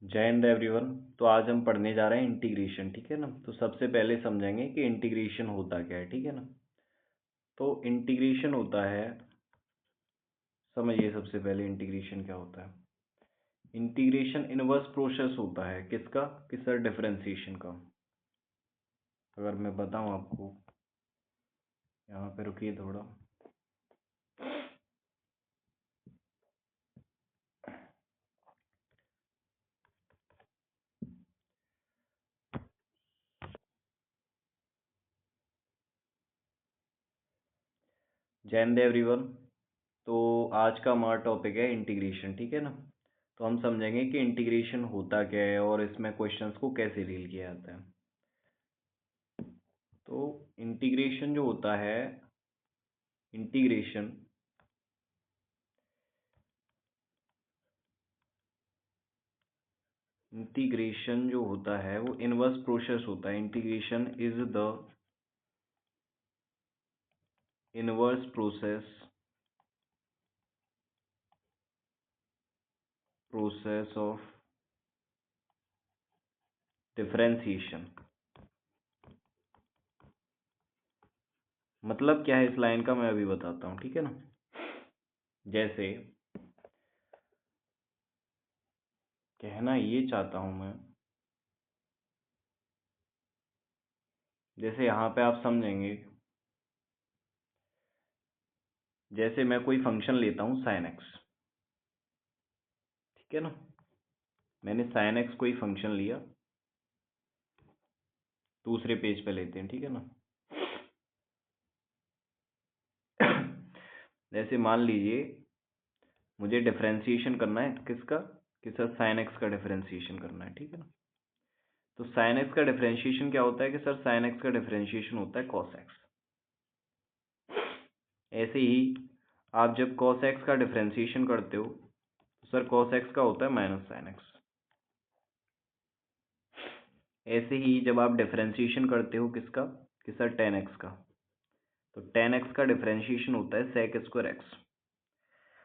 जय हिंद एवरीवन। तो आज हम पढ़ने जा रहे हैं इंटीग्रेशन, ठीक है ना। तो सबसे पहले समझेंगे कि इंटीग्रेशन होता क्या है, ठीक है ना। तो इंटीग्रेशन होता है, समझिए सबसे पहले इंटीग्रेशन क्या होता है। इंटीग्रेशन इनवर्स प्रोसेस होता है किसका, कि सर डिफरेंशिएशन का। अगर मैं बताऊं आपको, यहाँ पे रुकिए थोड़ा। जय हिंद एवरीवन। तो आज का हमारा टॉपिक है इंटीग्रेशन, ठीक है ना। तो हम समझेंगे कि इंटीग्रेशन होता क्या है और इसमें क्वेश्चंस को कैसे डील किया जाता है। तो इंटीग्रेशन जो होता है, इंटीग्रेशन इंटीग्रेशन जो होता है वो इनवर्स प्रोसेस होता है। Integration is the inverse process of differentiation. मतलब क्या है इस लाइन का, मैं अभी बताता हूँ, ठीक है ना। जैसे कहना ये चाहता हूँ मैं, जैसे यहाँ पे आप समझेंगे, जैसे मैं कोई फंक्शन लेता हूँ sin x, ठीक है ना। मैंने sin x कोई फंक्शन लिया, दूसरे पेज पे लेते हैं, ठीक है ना। जैसे मान लीजिए मुझे डिफरेंशिएशन करना है किसका, कि सर sin x का डिफरेंशिएशन करना है, ठीक है ना। तो sin x का डिफरेंशिएशन क्या होता है, कि सर sin x का डिफरेंशिएशन होता है cos x। ऐसे ही आप जब cos x का डिफरेंशिएशन करते हो तो सर cos x का होता है माइनस sin x। ऐसे ही जब आप डिफरेंशिएशन करते हो किसका, कि सर tan x का, तो tan x का डिफरेंशिएशन होता है sec स्क्वायर x।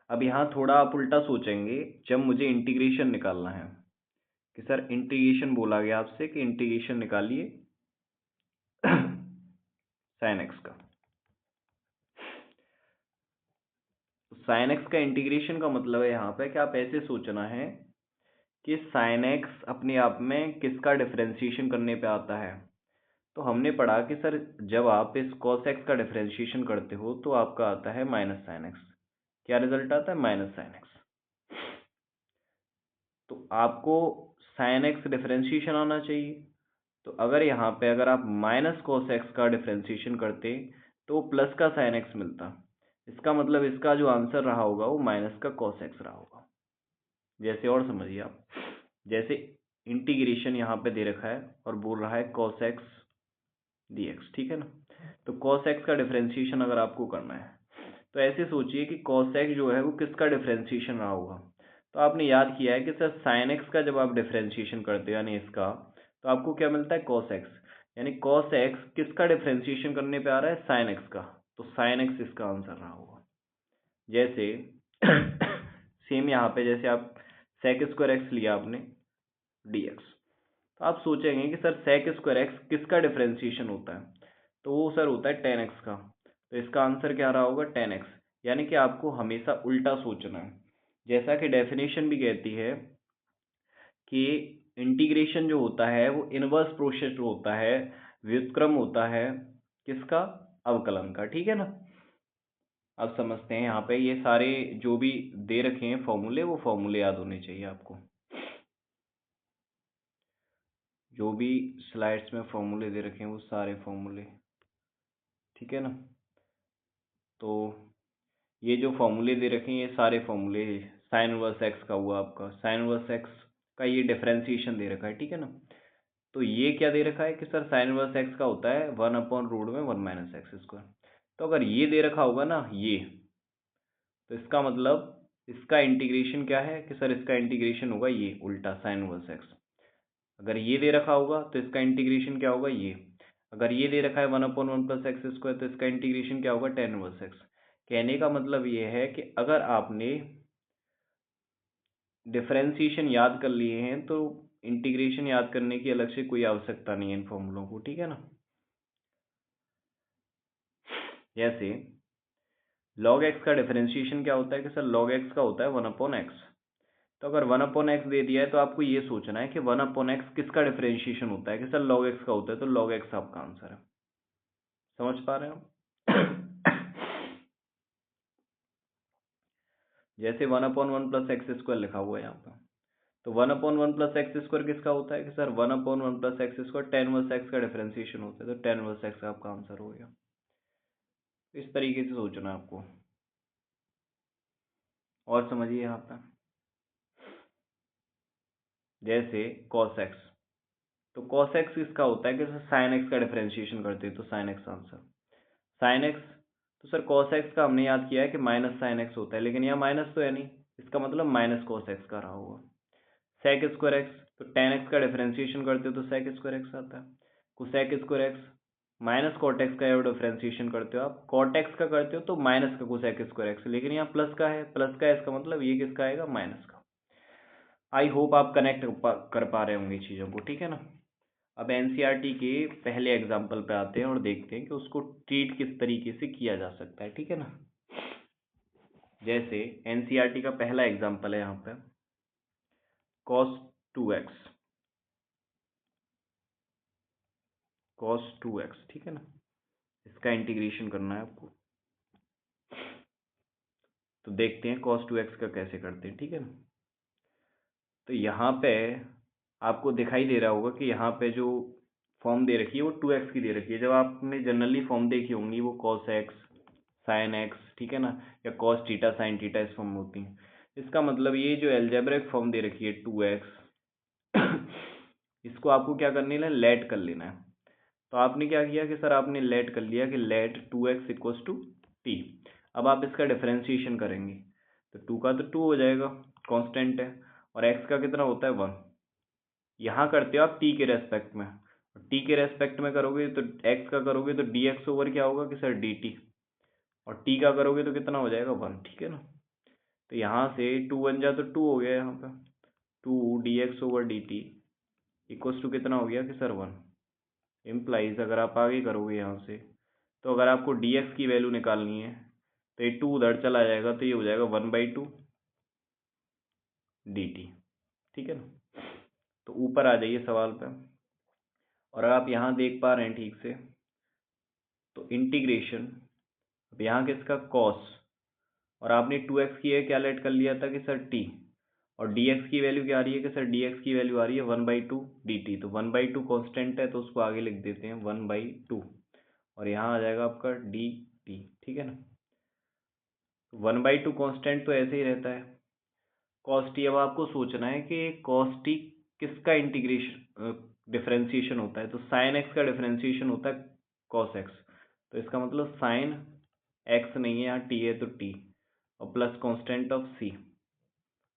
अब यहाँ थोड़ा आप उल्टा सोचेंगे, जब मुझे इंटीग्रेशन निकालना है, कि सर इंटीग्रेशन बोला गया आपसे कि इंटीग्रेशन निकालिए sin x का। तो sin x का इंटीग्रेशन का मतलब है यहाँ पे कि आप ऐसे सोचना है कि sin x अपने आप में किसका डिफरेंशिएशन करने पे आता है। तो हमने पढ़ा कि सर जब आप इस cos x का डिफरेंशिएशन करते हो तो आपका आता है माइनस sin x। क्या रिजल्ट आता है, माइनस sin x। तो आपको sin x डिफरेंशिएशन आना चाहिए। तो अगर यहाँ पे अगर आप माइनस cos x का डिफरेंशिएशन करते तो प्लस का sin x मिलता। इसका मतलब इसका जो आंसर रहा होगा वो माइनस का cos x रहा होगा। जैसे और समझिए आप, जैसे इंटीग्रेशन यहाँ पे दे रखा है और बोल रहा है cos x dx, ठीक है ना। तो cos x का डिफरेंशिएशन अगर आपको करना है तो ऐसे सोचिए कि cos x जो है वो किसका डिफरेंशिएशन रहा होगा। तो आपने याद किया है कि सर sin x का जब आप डिफरेंशिएशन करते हो यानी इसका, तो आपको क्या मिलता है, cos x। यानी cos x किसका डिफरेंशिएशन करने पे आ रहा है, sin x का। तो sin x इसका आंसर रहा होगा। जैसे सेम यहाँ पे जैसे आप sec स्क्वायर x लिया आपने dx, तो आप सोचेंगे कि सर sec स्क्वायर x किसका डिफरेंशिएशन होता है, तो वो सर होता है tan x का। तो इसका आंसर क्या रहा होगा, tan x। यानी कि आपको हमेशा उल्टा सोचना है। जैसा कि डेफिनेशन भी कहती है कि इंटीग्रेशन जो होता है वो इनवर्स प्रोसेस होता है, व्युत्क्रम होता है किसका, अवकलन का, ठीक है ना। अब समझते हैं यहाँ पे ये सारे जो भी दे रखे हैं फॉर्मूले, वो फॉर्मूले याद होने चाहिए आपको। जो भी स्लाइड्स में फॉर्मूले दे रखे हैं वो सारे फॉर्मूले, ठीक है ना। तो ये जो फॉर्मूले दे रखे हैं ये सारे फॉर्मूले, साइन इनवर्स एक्स का हुआ आपका, साइन इनवर्स एक्स का ये डिफरेंशिएशन दे रखा है, ठीक है ना। तो ये क्या दे रखा है कि सर साइन इनवर्स एक्स का होता है 1/√में 1 माइनस एक्स स्क्वायर। तो अगर ये दे रखा होगा ना ये, तो इसका मतलब इसका इंटीग्रेशन क्या है, कि सर इसका इंटीग्रेशन होगा ये उल्टा साइन इनवर्स एक्स। अगर ये दे रखा होगा तो इसका इंटीग्रेशन क्या होगा ये। अगर ये दे रखा है 1/1 प्लस एक्स स्क्वायर तो इसका इंटीग्रेशन क्या होगा, tan इनवर्स एक्स। कहने का मतलब ये है कि अगर आपने डिफरेंशिएशन याद कर लिए हैं तो इंटीग्रेशन याद करने की अलग से कोई आवश्यकता नहीं है इन फॉर्मूलों को, ठीक है ना। जैसे log x का डिफरेंशिएशन क्या होता है कि सर log x का होता है 1/x। तो अगर 1/x दे दिया है तो आपको ये सोचना है कि 1/x किसका डिफरेंशिएशन होता है कि सर log x का होता है, तो log x आपका आंसर है। समझ पा रहे हो? जैसे 1/1 प्लस एक्स स्क्वायर लिखा हुआ है यहाँ पर, तो 1/1 प्लस एक्स स्क्वायर किसका होता है कि sir 1/1 plus x square tan inverse x का डिफरेंशिएशन होता है, तो tan इनवर्स एक्स का आपका आंसर हो गया। इस तरीके से सोचना है आपको। और समझिए यहाँ पर, जैसे cos x, तो cos x किसका होता है कि सर sin x का डिफरेंशिएशन करते हैं, तो sin x answer. sin x, तो सर cos x का हमने याद किया है कि माइनस sin x होता है, लेकिन यहाँ माइनस तो है नहीं, इसका मतलब माइनस cos x का रहा होगा। sec स्क्वायर x, तो tan x का डिफरेंशिएशन करते हो तो sec स्क्वायर x आता है। cosec square x minus cot x का डिफरेंशिएशन करते हो आप, cot x का करते हो तो माइनस का cosec स्क्वायर x, लेकिन यहाँ प्लस का है, प्लस का है, इसका मतलब ये किसका आएगा, माइनस का। आई होप आप कनेक्ट कर पा रहे होंगे चीज़ों को, ठीक है ना। अब एनसीईआरटी के पहले एग्जाम्पल पे आते हैं और देखते हैं कि उसको ट्रीट किस तरीके से किया जा सकता है, ठीक है ना। जैसे एनसीईआरटी का पहला एग्जाम्पल है यहाँ पे cos 2x, cos 2x, ठीक है ना। इसका इंटीग्रेशन करना है आपको, तो देखते हैं cos 2x का कैसे करते हैं, ठीक है ना। तो यहाँ पे आपको दिखाई दे रहा होगा कि यहाँ पे जो फॉर्म दे रखी है वो 2x की दे रखी है। जब आपने जनरली फॉर्म देखी होंगी वो cos x sin x, ठीक है ना, या cos थीटा sin थीटा इस फॉर्म में होती हैं। इसका मतलब ये जो एल्जेब्रिक फॉर्म दे रखी है 2x, इसको आपको क्या करने है, लेट कर लेना है। तो आपने क्या किया कि सर आपने लेट कर लिया कि late 2x equals to T. अब आप इसका डिफरेंशिएशन करेंगे तो 2 का तो 2 हो जाएगा, कांस्टेंट है, और x का कितना होता है 1। यहाँ करते हो आप t के रेस्पेक्ट में, t के रेस्पेक्ट में करोगे तो x का करोगे तो dx ओवर क्या होगा कि सर dt, और t का करोगे तो कितना हो जाएगा 1, ठीक है ना। तो यहाँ से 2 बन जाए तो 2 हो गया यहाँ पे, 2 dx over dt equals to कितना हो गया कि सर 1। इम्प्लाइज अगर आप आगे करोगे यहाँ से, तो अगर आपको dx की वैल्यू निकालनी है तो ये 2 उधर चला जाएगा, तो ये हो जाएगा 1/2 dt, ठीक है ना। तो ऊपर आ जाइए सवाल पे, और आप यहाँ देख पा रहे हैं ठीक से, तो इंटीग्रेशन, अब यहाँ किसका cos, और आपने 2x की है क्या लेट कर लिया था कि सर t, और dx की वैल्यू क्या आ रही है कि सर dx की वैल्यू आ रही है 1/2 dt, तो 1/2 कांस्टेंट है तो उसको आगे लिख देते हैं 1/2, और यहाँ आ जाएगा आपका dt, ठीक है ना। 1/2 कांस्टेंट तो ऐसे ही रहता है। cos t, अब आपको सोचना है कि cos t किसका इंटीग्रेशन डिफरेंशिएशन होता है, तो sin x का डिफरेंशिएशन होता है cos x, तो इसका मतलब sin x नहीं है, यहाँ t है तो t, और प्लस कांस्टेंट ऑफ c,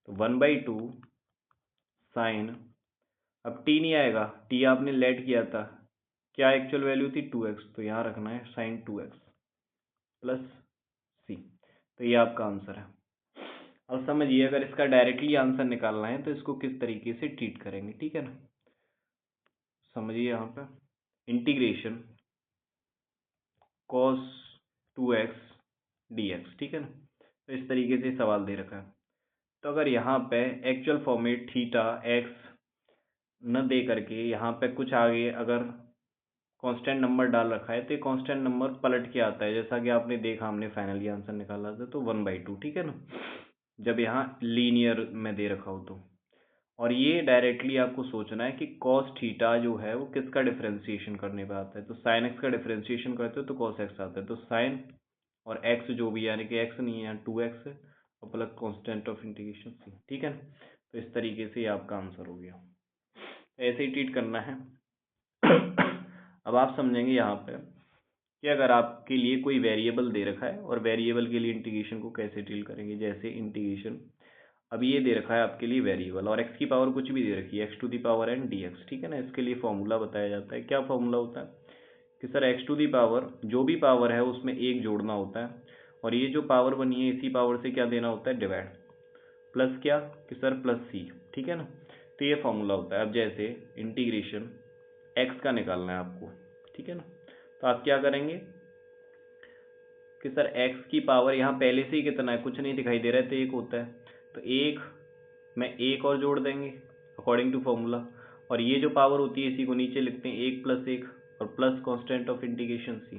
तो 1/2 sin, अब t नहीं आएगा, t आपने लेट किया था, क्या एक्चुअल वैल्यू थी 2x, तो यहाँ रखना है sin 2x प्लस c, तो ये आपका आंसर है। अब समझिए अगर इसका डायरेक्टली आंसर निकालना है तो इसको किस तरीके से ट्रीट करेंगे, ठीक है ना। समझिए यहाँ पे इंटीग्रेशन cos 2x dx, ठीक है ना। तो इस तरीके से सवाल दे रखा है, तो अगर यहाँ पे एक्चुअल फॉर्मेट थीटा एक्स न दे करके यहाँ पे कुछ आगे अगर कांस्टेंट नंबर डाल रखा है तो ये कांस्टेंट नंबर पलट के आता है, जैसा कि आपने देखा हमने फाइनली आंसर निकाला था, तो 1/2, ठीक है ना, जब यहाँ लीनियर में दे रखा हो तो। और ये डायरेक्टली आपको सोचना है कि cos थीटा जो है वो किसका डिफरेंशिएशन करने पे आता है, तो sin x का डिफरेंशिएशन करते हो तो cos x आता है, तो sin और x जो भी, यानी कि x नहीं है यहाँ 2x है, और plus constant of integration c, ठीक है ना। तो इस तरीके से ये आपका आंसर हो गया, ऐसे ही ट्रीट करना है। अब आप समझेंगे यहाँ पे कि अगर आपके लिए कोई वेरिएबल दे रखा है और वेरिएबल के लिए इंटीग्रेशन को कैसे डील करेंगे। जैसे इंटीग्रेशन, अब ये दे रखा है आपके लिए वेरिएबल और x की पावर कुछ भी दे रखी है, x to the power n dx, ठीक है ना। इसके लिए फॉर्मूला बताया जाता है। क्या फॉर्मूला होता है कि sir x to the power जो भी पावर है उसमें एक जोड़ना होता है, और ये जो पावर बनी है इसी पावर से क्या देना होता है, डिवाइड। प्लस क्या कि सर प्लस सी, ठीक है ना। तो ये फॉर्मूला होता है। अब जैसे इंटीग्रेशन एक्स का निकालना है आपको, ठीक है ना, तो आप क्या करेंगे कि सर एक्स की पावर यहाँ पहले से ही कितना है, कुछ नहीं दिखाई दे रहा है, तो एक होता है, तो एक में एक और जोड़ देंगे अकॉर्डिंग टू फॉर्मूला, और ये जो पावर होती है इसी को नीचे लिखते हैं एक प्लस एक, और plus constant of integration C.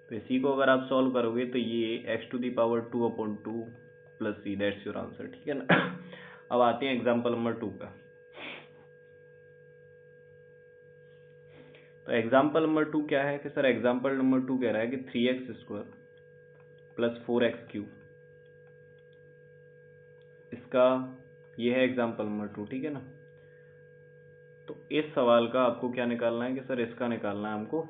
तो इसी को अगर आप सॉल्व करोगे तो ये x to the power 2/2 plus C, that's your answer, ठीक है ना। अब आते हैं एग्जाम्पल नंबर 2 का। तो एग्जाम्पल नंबर 2 क्या है कि सर एग्जाम्पल नंबर 2 कह रहा है कि 3x² प्लस 4x³ इसका ये है एग्जाम्पल नंबर 2, ठीक है ना। तो इस सवाल का आपको क्या निकालना है कि सर इसका निकालना है हमको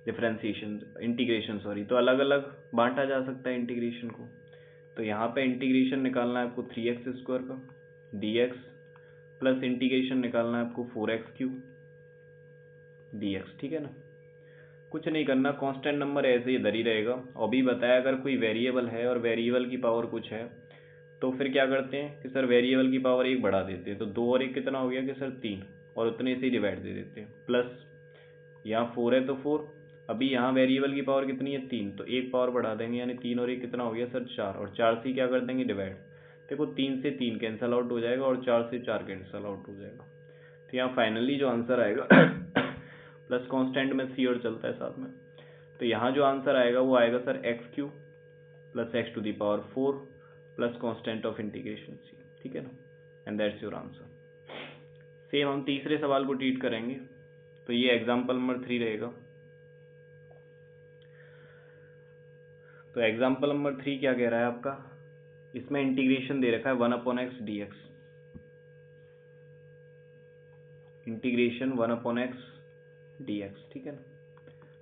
डिफरेंशिएशन, इंटीग्रेशन सॉरी। तो अलग अलग बांटा जा सकता है इंटीग्रेशन को। तो यहाँ पे इंटीग्रेशन निकालना है आपको 3x² का dx प्लस इंटीग्रेशन निकालना है आपको 4x³ dx, ठीक है ना। कुछ नहीं करना, कांस्टेंट नंबर ऐसे ही इधर ही रहेगा। और भी बताया अगर कोई वेरिएबल है और वेरिएबल की पावर कुछ है तो फिर क्या करते हैं कि सर वेरिएबल की पावर एक बढ़ा देते हैं, तो 2 और 1 कितना हो गया कि सर 3, और उतने से ही डिवाइड दे देते हैं। प्लस यहाँ 4 है तो 4, अभी यहाँ वेरिएबल की पावर कितनी है 3, तो एक पावर बढ़ा देंगे, यानी 3 और 1 कितना हो गया सर 4, और 4 से क्या कर देंगे डिवाइड। देखो 3 से 3 कैंसल आउट हो जाएगा और 4 से 4 कैंसल आउट हो जाएगा। तो यहाँ फाइनली जो आंसर आएगा प्लस कांस्टेंट में सी और चलता है साथ में, तो यहाँ जो आंसर आएगा वो आएगा sir x³ plus x to the power 4 plus constant of integration C, ठीक है ना, and that's your answer. Same हम तीसरे सवाल को ट्रीट करेंगे। तो ये एग्जाम्पल नंबर 3 रहेगा। तो एग्जाम्पल नंबर 3 क्या कह रहा है आपका, इसमें इंटीग्रेशन दे रखा है 1/x dx, integration 1/x dx, ठीक है ना।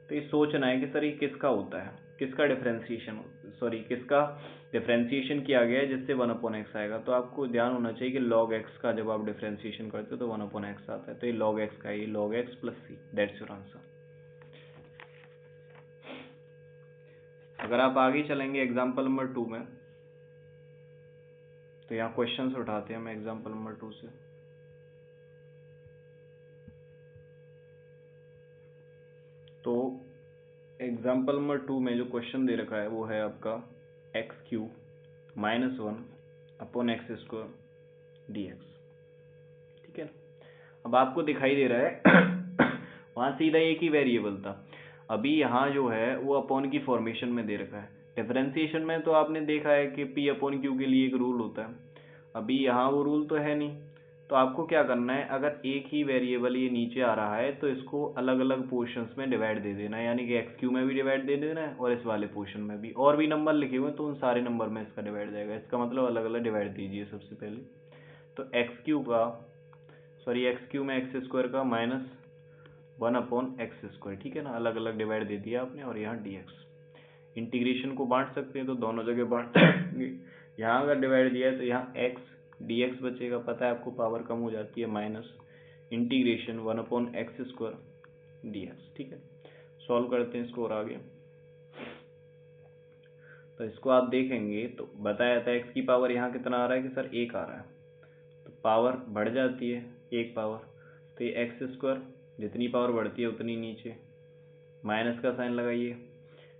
तो ये सोचना है कि सर ये किसका होता है, किसका डिफरेंशिएशन, सॉरी किसका डिफरेंशिएशन किया गया है जिससे 1/x आएगा। तो आपको ध्यान होना चाहिए कि log x का जब आप डिफरेंशिएशन करते हो तो 1/x आता है, तो ये log x का है, ये log x plus C, that's your answer. अगर आप आगे चलेंगे एग्जाम्पल नंबर 2 में, तो यहाँ क्वेश्चंस उठाते हैं हम एग्जाम्पल नंबर 2 से। तो एग्जाम्पल नंबर 2 में जो क्वेश्चन दे रखा है वो है आपका x³ -1/x² dx, ठीक है ना। अब आपको दिखाई दे रहा है वहाँ सीधा एक ही वेरिएबल था, अभी यहाँ जो है वो अपॉन की फॉर्मेशन में दे रखा है। डिफरेंशिएशन में तो आपने देखा है कि p/q के लिए एक रूल होता है, अभी यहाँ वो रूल तो है नहीं। तो आपको क्या करना है, अगर एक ही वेरिएबल ये नीचे आ रहा है तो इसको अलग अलग पोर्शंस में डिवाइड दे देना है, यानी कि x³ में भी डिवाइड दे देना है और इस वाले पोर्शन में भी, और भी नंबर लिखे हुए हैं तो उन सारे नंबर में इसका डिवाइड जाएगा। इसका मतलब अलग अलग डिवाइड दीजिए सबसे पहले। तो x³ का सॉरी x³ में x² का -1/x², ठीक है ना, अलग अलग डिवाइड दे दिया आपने, और यहाँ dx। इंटीग्रेशन को बांट सकते हैं तो दोनों जगह बांट देंगे। यहाँ अगर डिवाइड दिया है तो यहाँ x dx बचेगा, पता है आपको पावर कम हो जाती है, माइनस इंटीग्रेशन 1/x² dx, ठीक है। सॉल्व करते हैं इसको और आगे। तो इसको आप देखेंगे तो बताया था x की पावर यहाँ कितना आ रहा है कि सर 1 आ रहा है, तो पावर बढ़ जाती है एक पावर, तो ये x², जितनी पावर बढ़ती है उतनी नीचे, माइनस का साइन लगाइए।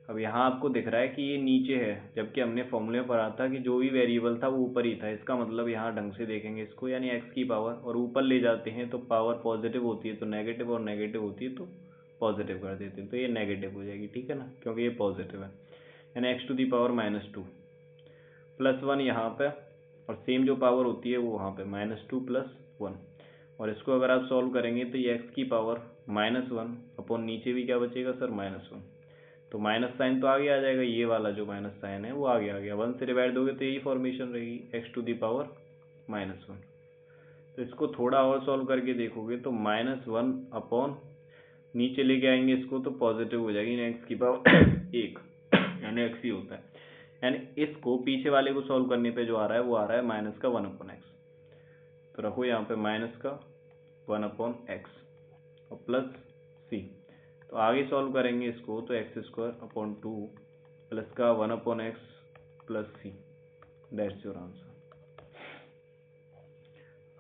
अब यहाँ आपको दिख रहा है कि ये नीचे है, जबकि हमने फॉर्मूले में पढ़ा था कि जो भी वेरिएबल था वो ऊपर ही था। इसका मतलब यहाँ ढंग से देखेंगे इसको, यानी x की पावर और ऊपर ले जाते हैं तो पावर पॉजिटिव होती है तो नेगेटिव, और नेगेटिव होती है तो पॉजिटिव कर देते हैं, तो ये नेगेटिव हो जाएगी, ठीक है ना, क्योंकि ये पॉजिटिव है, यानी x टू दी पावर -2 +1 यहाँ पे, और सेम जो पावर होती है वो वहाँ पे -2 + 1, और इसको अगर आप सॉल्व करेंगे तो ये x की पावर -1 अपॉन नीचे भी क्या बचेगा सर -1, तो माइनस साइन तो आगे आ जाएगा, ये वाला जो माइनस साइन है वो आगे आ गया, 1 से डिवाइड दोगे तो यही फॉर्मेशन रहेगी x टू दी पावर -1। तो इसको थोड़ा और सॉल्व करके देखोगे तो -1 अपॉन नीचे लेके आएंगे इसको तो पॉजिटिव हो जाएगी, x की पावर 1, यानी x ही होता है, यानी इसको पीछे वाले को सॉल्व करने पे जो आ रहा है वो आ रहा है -1/x। तो रखो यहाँ पे -1/x और प्लस c। तो आगे सॉल्व करेंगे इसको तो x² + 1/x plus c, that's your answer.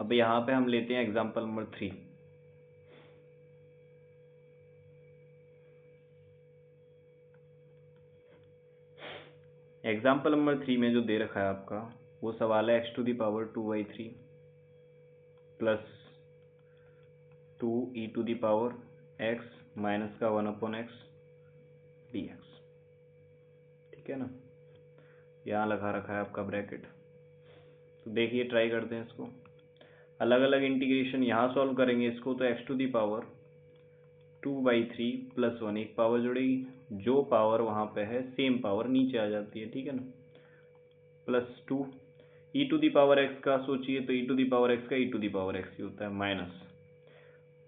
अब यहाँ पे हम लेते हैं एग्जाम्पल नंबर 3। एग्जाम्पल नंबर 3 में जो दे रखा है आपका वो सवाल है x⁻2/3 प्लस 2e⁻x माइनस का 1/x dx। ठीक है ना, यहाँ लगा रखा है आपका ब्रैकेट। तो देखिए ट्राई करते हैं इसको, अलग अलग इंटीग्रेशन यहाँ सॉल्व करेंगे इसको। तो x⁻2/3 प्लस 1 एक पावर जुड़ेगी, जो पावर वहाँ पे है सेम पावर नीचे आ जाती है। ठीक है ना, प्लस 2 e⁻x का सोचिए तो e⁻x का e⁻x ही होता है, माइनस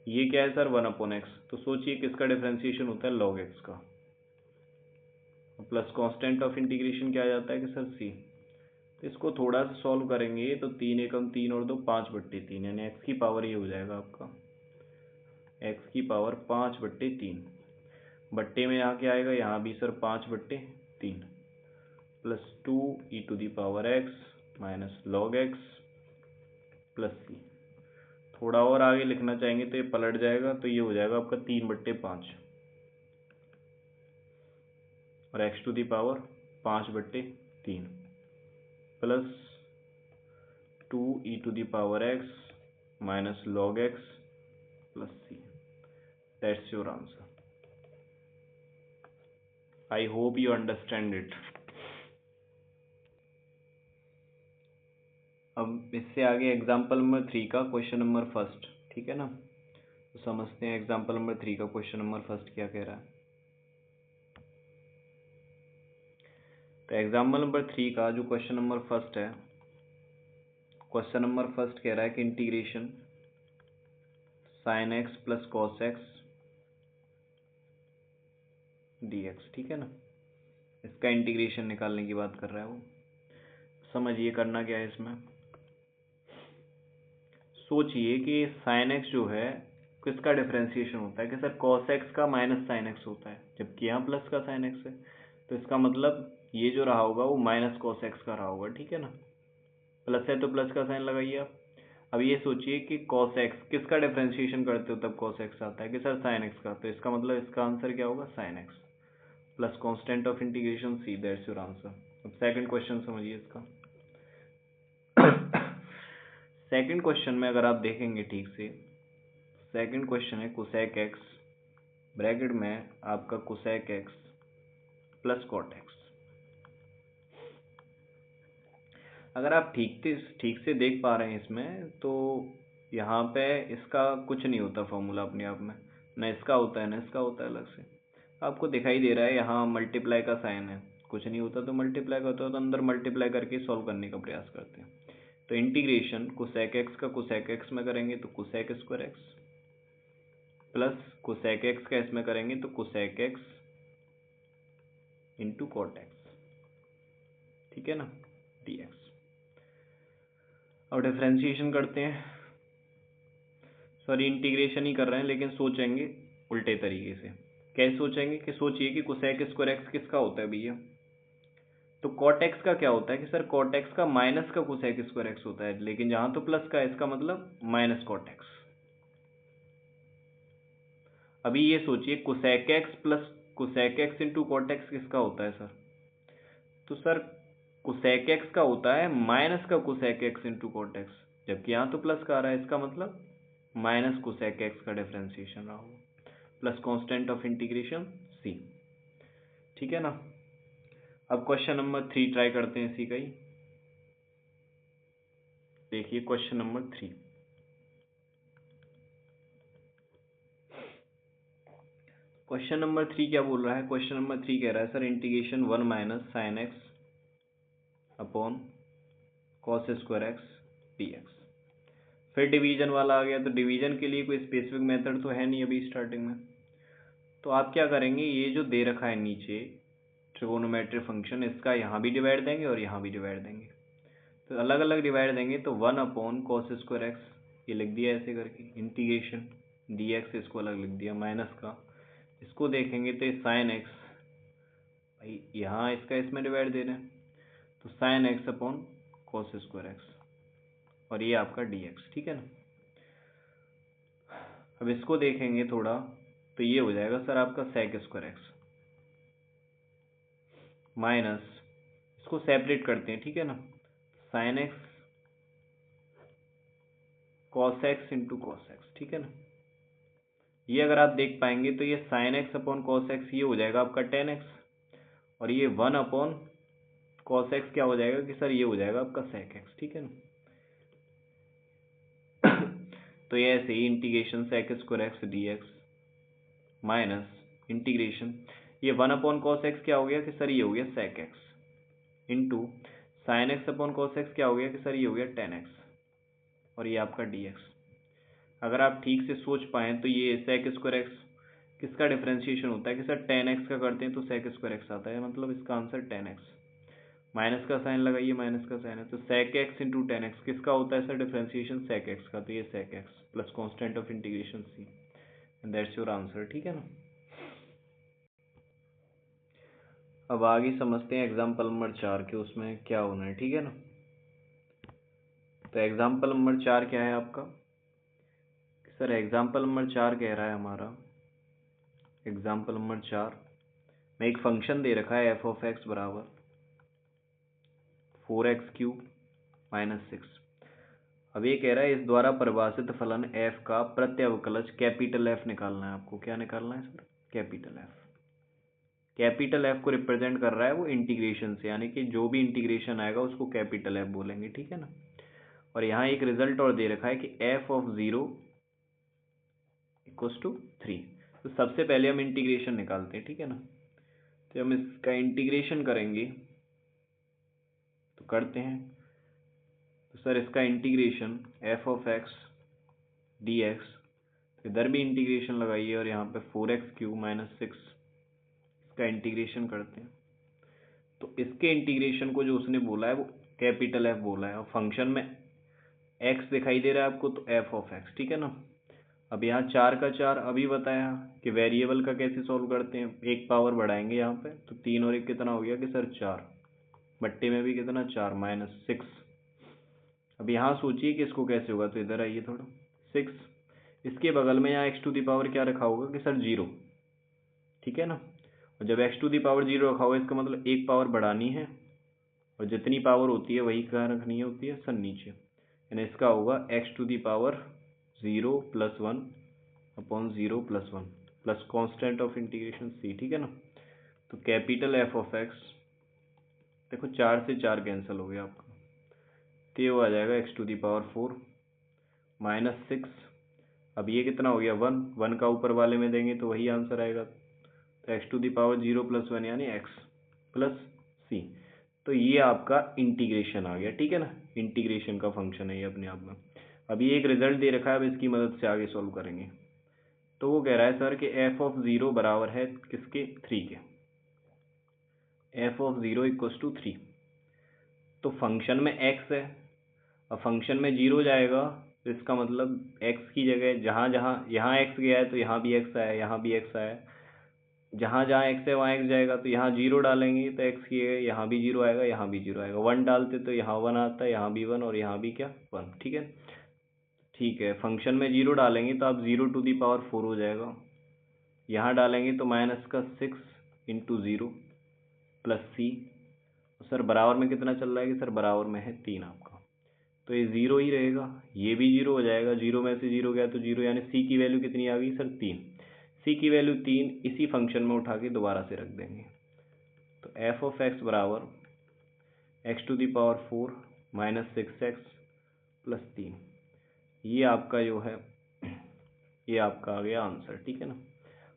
ये क्या है सर 1/x। तो सोचिए किसका डिफरेंशिएशन होता है log x का, प्लस कांस्टेंट ऑफ इंटीग्रेशन क्या आ जाता है कि सर c। तो इसको थोड़ा सा सॉल्व करेंगे तो 3 एकम 3 और 2 5/3, यानी x की पावर ये हो जाएगा आपका x की पावर 5/3। बट्टे में यहाँ क्या आएगा, यहाँ भी sir 5/3 plus 2e⁻x minus log x plus c। थोड़ा और आगे लिखना चाहेंगे तो ये पलट जाएगा, तो ये हो जाएगा आपका 3/5 और x⁻5/3 plus 2e⁻x minus log x plus c। That's your answer. I hope you understand it. अब इससे आगे एग्जाम्पल नंबर 3 का क्वेश्चन नंबर फर्स्ट। ठीक है ना, तो समझते हैं एग्जाम्पल नंबर 3 का क्वेश्चन नंबर फर्स्ट क्या कह रहा है। तो एग्जाम्पल नंबर 3 का जो क्वेश्चन नंबर फर्स्ट है, क्वेश्चन नंबर फर्स्ट कह रहा है कि integration sin x plus cos x dx। ठीक है ना, इसका इंटीग्रेशन निकालने की बात कर रहा है वो। समझिए करना क्या है इसमें। सोचिए कि sin x जो है किसका डिफरेंशिएशन होता है कि सर cos x का माइनस sin x होता है, जबकि यहाँ प्लस का sin x है। तो इसका मतलब ये जो रहा होगा वो माइनस cos x का रहा होगा। ठीक है ना, प्लस है तो प्लस का साइन लगाइए आप। अब ये सोचिए कि cos x किसका डिफरेंशिएशन करते हो तब cos x आता है कि सर sin x का। तो इसका मतलब इसका आंसर क्या होगा, sin x plus constant of integration c। That's your answer. अब सेकंड क्वेश्चन समझिए इसका। सेकंड क्वेश्चन में अगर आप देखेंगे ठीक से, सेकंड क्वेश्चन है cosec x ब्रैकेट में आपका cosec x plus cot x। अगर आप ठीक से देख पा रहे हैं इसमें, तो यहाँ पे इसका कुछ नहीं होता फॉर्मूला अपने आप में, न इसका होता है न इसका होता है अलग से। आपको दिखाई दे रहा है यहाँ मल्टीप्लाई का साइन है, कुछ नहीं होता तो मल्टीप्लाई करते हो तो अंदर मल्टीप्लाई करके सॉल्व करने का प्रयास करते हैं। तो इंटीग्रेशन cosec x का cosec x में करेंगे तो cosec square x plus cosec x का इसमें करेंगे तो cosec x into cot x। ठीक है ना, dx। अब डिफरेंशिएशन करते हैं, सॉरी इंटीग्रेशन ही कर रहे हैं लेकिन सोचेंगे उल्टे तरीके से। कैसे सोचेंगे कि सोचिए कि cosec स्क्वायर x किसका होता है भैया, तो cot x का क्या होता है कि सर cot x का माइनस का cosec स्क्वायर x होता है, लेकिन यहाँ तो प्लस का है, इसका मतलब माइनस cot x। अभी ये सोचिए cosec x plus cosec x into cot x किसका होता है सर, तो सर cosec x का होता है माइनस का cosec x into cot x, जबकि यहाँ तो प्लस का आ रहा है, इसका मतलब माइनस cosec x का डिफरेंशिएशन रहा होगा plus constant of integration c। ठीक है ना, अब क्वेश्चन नंबर 3 ट्राई करते हैं इसी का ही। देखिए क्वेश्चन नंबर 3, क्वेश्चन नंबर 3 क्या बोल रहा है। क्वेश्चन नंबर 3 कह रहा है sir integration 1 minus sign x upon cos square x dx। फिर डिवीजन वाला आ गया, तो डिवीजन के लिए कोई स्पेसिफिक मेथड तो है नहीं अभी स्टार्टिंग में। तो आप क्या करेंगे, ये जो दे रखा है नीचे ट्रिगोनोमेट्रिक फंक्शन, इसका यहाँ भी डिवाइड देंगे और यहाँ भी डिवाइड देंगे। तो अलग अलग डिवाइड देंगे तो 1 अपॉन कॉस स्क्वायर एक्स ये लिख दिया ऐसे करके, इंटीग्रेशन dx इसको अलग लिख दिया माइनस का, इसको देखेंगे तो ये साइन एक्स, भाई यहाँ इसका इसमें डिवाइड दे रहे हैं तो sign x upon cos square x और ये आपका dx, ठीक है ना। अब इसको देखेंगे थोड़ा, तो ये हो जाएगा सर आपका sec स्क्वायर एक्स माइनस, इसको सेपरेट करते हैं, ठीक है ना, sine x cos x into cos x, ठीक है ना। ये अगर आप देख पाएंगे तो ये sign x upon cos x ये हो जाएगा आपका टेन एक्स, और ये 1 अपॉन कॉस एक्स क्या हो जाएगा कि सर ये हो जाएगा आपका सेक एक्स, ठीक है ना। तो ये ऐसे ही integration sec square x d x minus integration ये 1 अपॉन कॉस एक्स क्या हो गया कि सर ये हो गया sec x into sine x upon cos x क्या हो गया कि सर ये हो गया टेन एक्स, और ये आपका डी एक्स। अगर आप ठीक से सोच पाएँ तो ये सेक स्क्वायर एक्स किसका डिफरेंशिएशन होता है कि सर टेन एक्स का करते हैं तो सेक स्क्वायर एक्स आता है, मतलब इसका आंसर टेन एक्स। माइनस का साइन लगाइए, माइनस का साइन है तो sec x into tan x किसका होता है सर डिफरेंशिएशन सेक एक्स का, तो ये sec x plus constant of integration C, and that's your answer, ठीक है ना। अब आगे समझते हैं एग्जाम्पल नंबर 4 के उसमें क्या होना है, ठीक है ना। तो एग्जाम्पल नंबर 4 क्या है आपका सर, एग्जाम्पल नंबर 4 कह रहा है हमारा, एग्जाम्पल नंबर 4 में एक फंक्शन दे रखा है एफ ऑफ एक्स बराबर 4x³ माइनस 6। अब ये कह रहा है इस द्वारा परिभाषित फलन f का प्रत्यवकलज कैपिटल F निकालना है आपको। क्या निकालना है sir, capital F। Capital F को रिप्रेजेंट कर रहा है वो इंटीग्रेशन से, यानी कि जो भी इंटीग्रेशन आएगा उसको कैपिटल F बोलेंगे, ठीक है ना। और यहाँ एक रिजल्ट और दे रखा है कि f ऑफ 0 इक्वल्स टू 3। तो सबसे पहले हम इंटीग्रेशन निकालते हैं, ठीक है ना। तो हम इसका इंटीग्रेशन करेंगे, तो करते हैं। तो सर इसका integration f of x dx, इधर भी इंटीग्रेशन लगाइए और यहाँ पे 4x³ माइनस 6 इसका इंटीग्रेशन करते हैं। तो इसके इंटीग्रेशन को जो उसने बोला है वो कैपिटल F बोला है, और फंक्शन में x दिखाई दे रहा है आपको तो f ऑफ x, ठीक है ना। अब यहाँ 4 का 4 अभी बताया कि वेरिएबल का कैसे सॉल्व करते हैं, एक पावर बढ़ाएंगे यहाँ पे, तो 3 और 1 कितना हो गया कि सर 4, बट्टे में भी कितना 4 माइनस 6। अब यहाँ सोचिए कि इसको कैसे होगा, तो इधर आइए थोड़ा, 6 इसके बगल में यहाँ x टू दी पावर क्या रखा होगा कि सर 0, ठीक है ना। और जब x टू दी पावर 0 रखा होगा इसका मतलब एक पावर बढ़ानी है, और जितनी पावर होती है वही कहाँ रखनी है होती है सर नीचे, यानी इसका होगा x to the power 0 plus 1 upon 0 plus 1 plus constant of integration c, ठीक है ना। तो कैपिटल F ऑफ x, देखो 4 से 4 कैंसिल हो गया आपका, तो ये आ जाएगा x to the power 4 minus 6। अब ये कितना हो गया 1, 1 का ऊपर वाले में देंगे तो वही आंसर आएगा, तो x to the power 0 plus 1 यानी x प्लस c। तो ये आपका इंटीग्रेशन आ गया, ठीक है ना, इंटीग्रेशन का फंक्शन है ये अपने आप में। अब ये एक रिजल्ट दे रखा है, अब इसकी मदद से आगे सॉल्व करेंगे। तो वो कह रहा है सर कि f ऑफ 0 बराबर है किसके, 3 के, f ऑफ 0 इक्वल्स टू 3। तो फंक्शन में x है, अब फंक्शन में 0 जाएगा तो इसका मतलब x की जगह जहाँ जहाँ यहाँ x गया है तो यहाँ भी x आया, यहाँ भी x आया, जहाँ जहाँ x है वहाँ x जाएगा, तो यहाँ 0 डालेंगे तो x की जगह यहाँ भी 0 आएगा, यहाँ भी 0 आएगा। 1 डालते तो यहाँ 1 आता है, यहाँ भी 1 और यहाँ भी क्या 1, ठीक है। ठीक है, फंक्शन में 0 डालेंगे तो आप 0 टू दी पावर 4 हो जाएगा, यहाँ डालेंगे तो माइनस का 6 इंटू 0 प्लस c। सर बराबर में कितना चल रहा है कि सर बराबर में है 3 आपका, तो ये 0 ही रहेगा, ये भी 0 हो जाएगा, 0 में से 0 गया तो 0, यानी c की वैल्यू कितनी आ गई सर 3। c की वैल्यू 3 इसी फंक्शन में उठा के दोबारा से रख देंगे, तो f ऑफ x बराबर x to the power 4 minus 6x plus 3, ये आपका जो है ये आपका आ गया आंसर, ठीक है ना।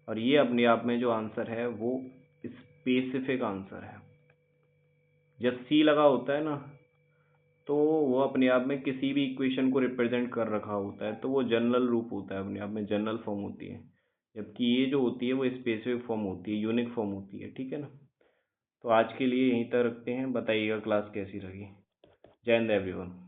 और ये अपने आप में जो आंसर है वो स्पेसिफिक आंसर है। जब c लगा होता है ना तो वो अपने आप में किसी भी इक्वेशन को रिप्रेजेंट कर रखा होता है, तो वो जनरल रूप होता है, अपने आप में जनरल फॉर्म होती है, जबकि ये जो होती है वो स्पेसिफिक फॉर्म होती है, यूनिक फॉर्म होती है, ठीक है ना। तो आज के लिए यहीं तक रखते हैं, बताइएगा क्लास कैसी लगी। जय हिंद एवरीवन।